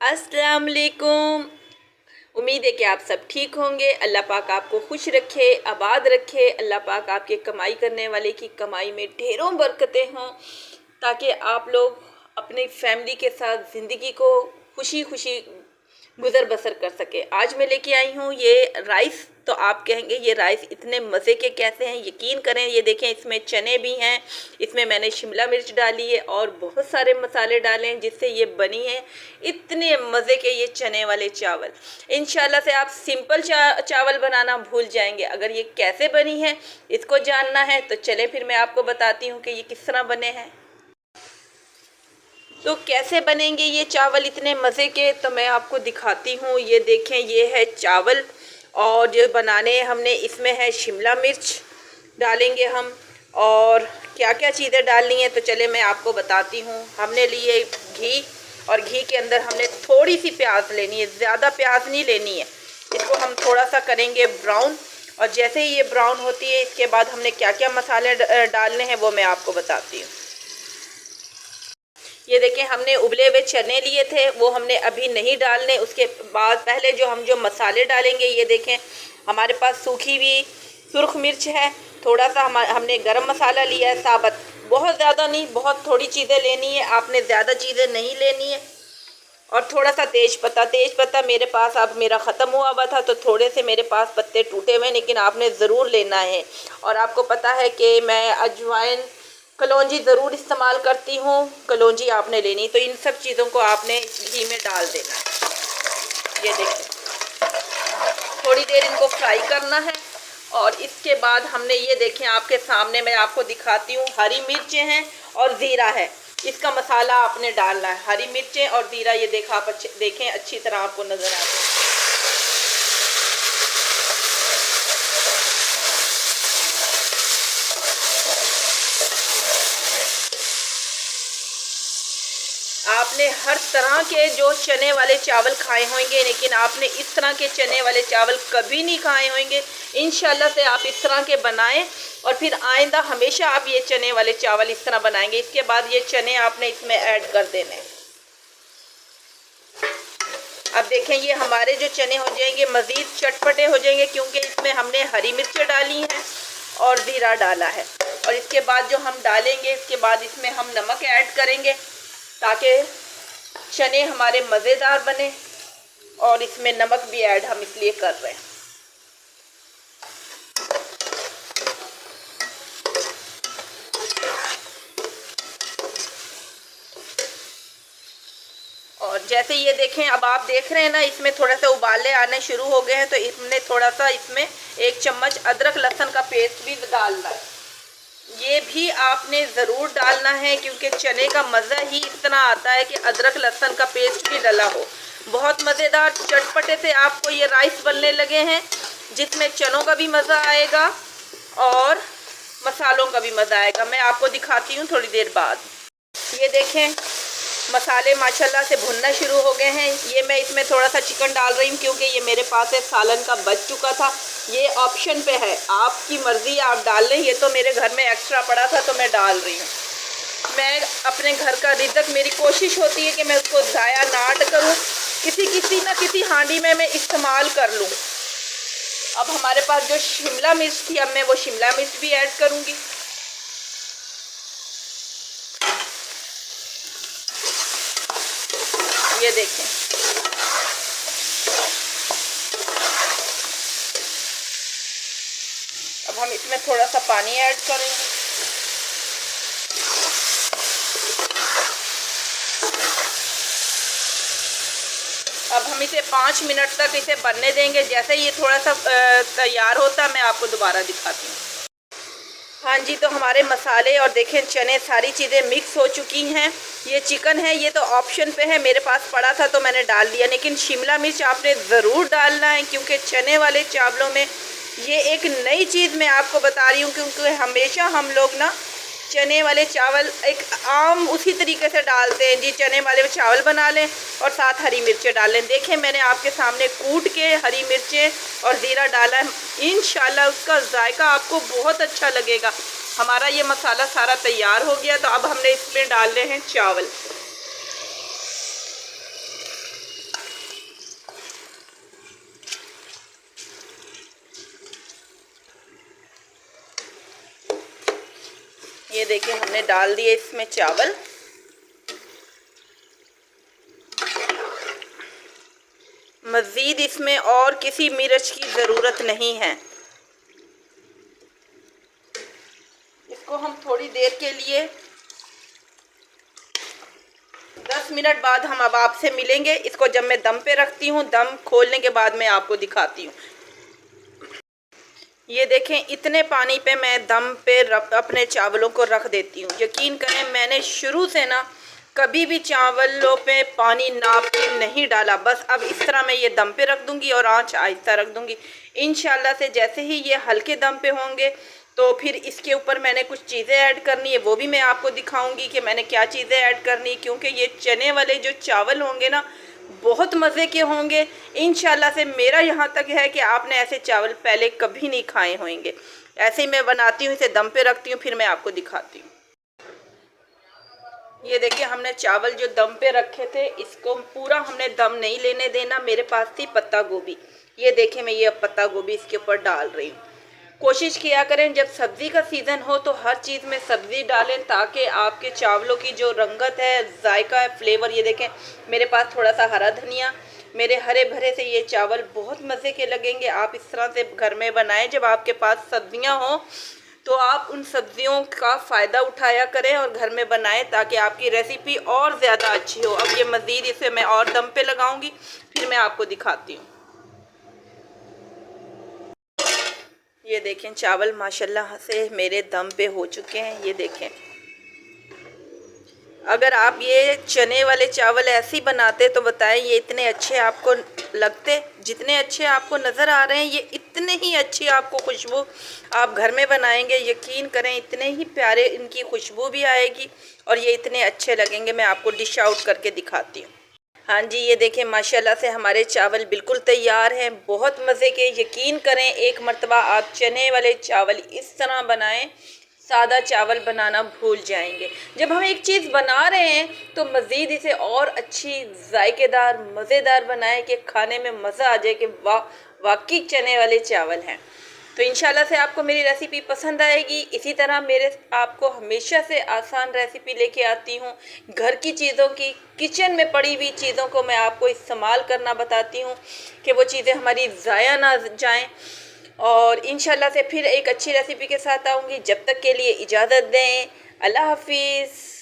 अस्सलाम वालेकुम। उम्मीद है कि आप सब ठीक होंगे। अल्लाह पाक आपको खुश रखे, आबाद रखे। अल्लाह पाक आपके कमाई करने वाले की कमाई में ढेरों बरकतें हों, ताकि आप लोग अपनी फैमिली के साथ ज़िंदगी को खुशी खुशी गुज़र बसर कर सके। आज मैं लेके आई हूँ ये राइस। तो आप कहेंगे ये राइस इतने मज़े के कैसे हैं? यकीन करें, ये देखें, इसमें चने भी हैं, इसमें मैंने शिमला मिर्च डाली है और बहुत सारे मसाले डाले हैं जिससे ये बनी है इतने मज़े के ये चने वाले चावल। इंशाल्लाह से आप सिंपल चावल बनाना भूल जाएंगे। अगर ये कैसे बनी है इसको जानना है तो चले फिर मैं आपको बताती हूँ कि ये किस तरह बने हैं। तो कैसे बनेंगे ये चावल इतने मज़े के, तो मैं आपको दिखाती हूँ। ये देखें, ये है चावल और जो बनाने हमने, इसमें है शिमला मिर्च डालेंगे हम, और क्या क्या चीज़ें डालनी है तो चले मैं आपको बताती हूँ। हमने लिए घी, और घी के अंदर हमने थोड़ी सी प्याज लेनी है, ज़्यादा प्याज नहीं लेनी है। इसको हम थोड़ा सा करेंगे ब्राउन, और जैसे ही ये ब्राउन होती है इसके बाद हमने क्या क्या मसाले डालने हैं वो मैं आपको बताती हूँ। ये देखें, हमने उबले हुए चने लिए थे, वो हमने अभी नहीं डालने। उसके बाद पहले जो मसाले डालेंगे, ये देखें हमारे पास सूखी हुई सुर्ख मिर्च है, थोड़ा सा हमने गरम मसाला लिया है साबुत, बहुत ज़्यादा नहीं, बहुत थोड़ी चीज़ें लेनी है, आपने ज़्यादा चीज़ें नहीं लेनी है। और थोड़ा सा तेज पत्ता मेरे पास अब मेरा ख़त्म हुआ था तो थोड़े से मेरे पास पत्ते टूटे हुए, लेकिन आपने ज़रूर लेना है। और आपको पता है कि मैं अजवाइन, कलौंजी ज़रूर इस्तेमाल करती हूँ, कलौंजी आपने लेनी। तो इन सब चीज़ों को आपने घी में डाल देना है। ये देखिए, थोड़ी देर इनको फ्राई करना है। और इसके बाद हमने, ये देखें आपके सामने, मैं आपको दिखाती हूँ, हरी मिर्चें हैं और ज़ीरा है। इसका मसाला आपने डालना है, हरी मिर्चें और ज़ीरा। ये देखा आप देखें, अच्छी तरह आपको नज़र आता है। आपने हर तरह के जो चने वाले चावल खाए होंगे, लेकिन आपने इस तरह के चने वाले चावल कभी नहीं खाए होंगे। इंशाल्लाह से आप इस तरह के बनाएं और फिर आइंदा हमेशा आप ये चने वाले चावल इस तरह बनाएंगे। इसके बाद ये चने आपने इसमें ऐड कर देने। अब देखें, ये हमारे जो चने हो जाएंगे मज़ीद चटपटे हो जाएंगे, क्योंकि इसमें हमने हरी मिर्च डाली हैं और ज़ीरा डाला है। और इसके बाद जो हम डालेंगे, इसके बाद इसमें हम नमक ऐड करेंगे ताकि चने हमारे मज़ेदार बने, और इसमें नमक भी ऐड हम इसलिए कर रहे हैं। और जैसे ये देखें, अब आप देख रहे हैं ना, इसमें थोड़ा सा उबाले आने शुरू हो गए हैं, तो हमने थोड़ा सा इसमें 1 चम्मच अदरक लहसुन का पेस्ट भी डालना है। ये भी आपने ज़रूर डालना है, क्योंकि चने का मज़ा ही इतना आता है कि अदरक लहसुन का पेस्ट भी डला हो। बहुत मज़ेदार चटपटे से आपको ये राइस बनने लगे हैं, जिसमें चनों का भी मज़ा आएगा और मसालों का भी मज़ा आएगा। मैं आपको दिखाती हूँ थोड़ी देर बाद। ये देखें, मसाले माशाल्लाह से भुनना शुरू हो गए हैं। ये मैं इसमें थोड़ा सा चिकन डाल रही हूँ, क्योंकि ये मेरे पास एक सालन का बच चुका था। ये ऑप्शन पे है, आपकी मर्ज़ी, आप डाल लें। ये तो मेरे घर में एक्स्ट्रा पड़ा था तो मैं डाल रही हूँ। मैं अपने घर का रिज़्क़, मेरी कोशिश होती है कि मैं उसको ज़ाया ना करूँ, किसी ना किसी हांडी में मैं इस्तेमाल कर लूँ। अब हमारे पास जो शिमला मिर्च थी, अब मैं वो शिमला मिर्च भी ऐड करूँगी। ये देखें, अब हम इसमें थोड़ा सा पानी ऐड करेंगे। अब हम इसे 5 मिनट तक इसे बनने देंगे। जैसे ये थोड़ा सा तैयार होता है मैं आपको दोबारा दिखाती हूँ। हाँ जी, तो हमारे मसाले और देखें चने, सारी चीज़ें मिक्स हो चुकी हैं। ये चिकन है, ये तो ऑप्शन पे है, मेरे पास पड़ा था तो मैंने डाल दिया, लेकिन शिमला मिर्च आपने ज़रूर डालना है, क्योंकि चने वाले चावलों में ये एक नई चीज़ मैं आपको बता रही हूँ। क्योंकि हमेशा हम लोग ना चने वाले चावल एक आम उसी तरीके से डालते हैं जी, चने वाले चावल बना लें और साथ हरी मिर्चें डाल लें। देखें, मैंने आपके सामने कूट के हरी मिर्चें और ज़ीरा डाला है। इंशाल्लाह उसका जायका आपको बहुत अच्छा लगेगा। हमारा ये मसाला सारा तैयार हो गया, तो अब हमने इसमें डाल रहे हैं चावल। देखिए हमने डाल दिए इसमें चावल। मज़ीद इसमें और किसी मिर्च की ज़रूरत नहीं है। इसको हम थोड़ी देर के लिए 10 मिनट बाद हम अब आपसे मिलेंगे। इसको जब मैं दम पे रखती हूँ, दम खोलने के बाद मैं आपको दिखाती हूँ। ये देखें, इतने पानी पे मैं दम पे अपने चावलों को रख देती हूँ। यकीन करें मैंने शुरू से ना कभी भी चावलों पे पानी नाप के नहीं डाला। बस अब इस तरह मैं ये दम पे रख दूँगी और आंच आहिस्ता रख दूँगी। इंशाल्लाह से जैसे ही ये हल्के दम पे होंगे तो फिर इसके ऊपर मैंने कुछ चीज़ें ऐड करनी है, वो भी मैं आपको दिखाऊंगी कि मैंने क्या चीज़ें ऐड करनी। क्योंकि ये चने वाले जो चावल होंगे ना बहुत मज़े के होंगे। इंशाल्लाह से मेरा यहाँ तक है कि आपने ऐसे चावल पहले कभी नहीं खाए होंगे। ऐसे ही मैं बनाती हूँ, इसे दम पे रखती हूँ, फिर मैं आपको दिखाती हूँ। ये देखिए हमने चावल जो दम पे रखे थे इसको पूरा हमने दम नहीं लेने देना। मेरे पास थी पत्ता गोभी। ये देखिए मैं ये पत्ता गोभी इसके ऊपर डाल रही हूँ। कोशिश किया करें जब सब्ज़ी का सीज़न हो तो हर चीज़ में सब्ज़ी डालें ताकि आपके चावलों की जो रंगत है, जायका है, फ्लेवर। ये देखें मेरे पास थोड़ा सा हरा धनिया, मेरे हरे भरे से ये चावल बहुत मज़े के लगेंगे। आप इस तरह से घर में बनाएं। जब आपके पास सब्जियां हों तो आप उन सब्जियों का फ़ायदा उठाया करें और घर में बनाएं ताकि आपकी रेसिपी और ज़्यादा अच्छी हो। अब ये मज़ीद इसे मैं और दम पे लगाऊंगी, फिर मैं आपको दिखाती हूँ। ये देखें चावल माशाल्लाह से मेरे दम पे हो चुके हैं। ये देखें, अगर आप ये चने वाले चावल ऐसे ही बनाते तो बताएं ये इतने अच्छे आपको लगते? जितने अच्छे आपको नज़र आ रहे हैं ये इतने ही अच्छी आपको खुशबू आप घर में बनाएंगे। यकीन करें इतने ही प्यारे इनकी खुशबू भी आएगी और ये इतने अच्छे लगेंगे। मैं आपको डिश आउट करके दिखाती हूँ। हाँ जी, ये देखें माशाल्लाह से हमारे चावल बिल्कुल तैयार हैं, बहुत मज़े के। यकीन करें एक मर्तबा आप चने वाले चावल इस तरह बनाएं, सादा चावल बनाना भूल जाएंगे। जब हम एक चीज़ बना रहे हैं तो मज़ीद इसे और अच्छी जायकेदार मज़ेदार बनाएं कि खाने में मज़ा आ जाए कि वाह वाकई चने वाले चावल हैं। तो इंशाल्लाह से आपको मेरी रेसिपी पसंद आएगी। इसी तरह मेरे आपको हमेशा से आसान रेसिपी लेके आती हूँ। घर की चीज़ों की, किचन में पड़ी हुई चीज़ों को मैं आपको इस्तेमाल करना बताती हूँ कि वो चीज़ें हमारी ज़ाया ना जाएं। और इंशाल्लाह से फिर एक अच्छी रेसिपी के साथ आऊँगी। जब तक के लिए इजाज़त दें। अल्लाह हाफिज़।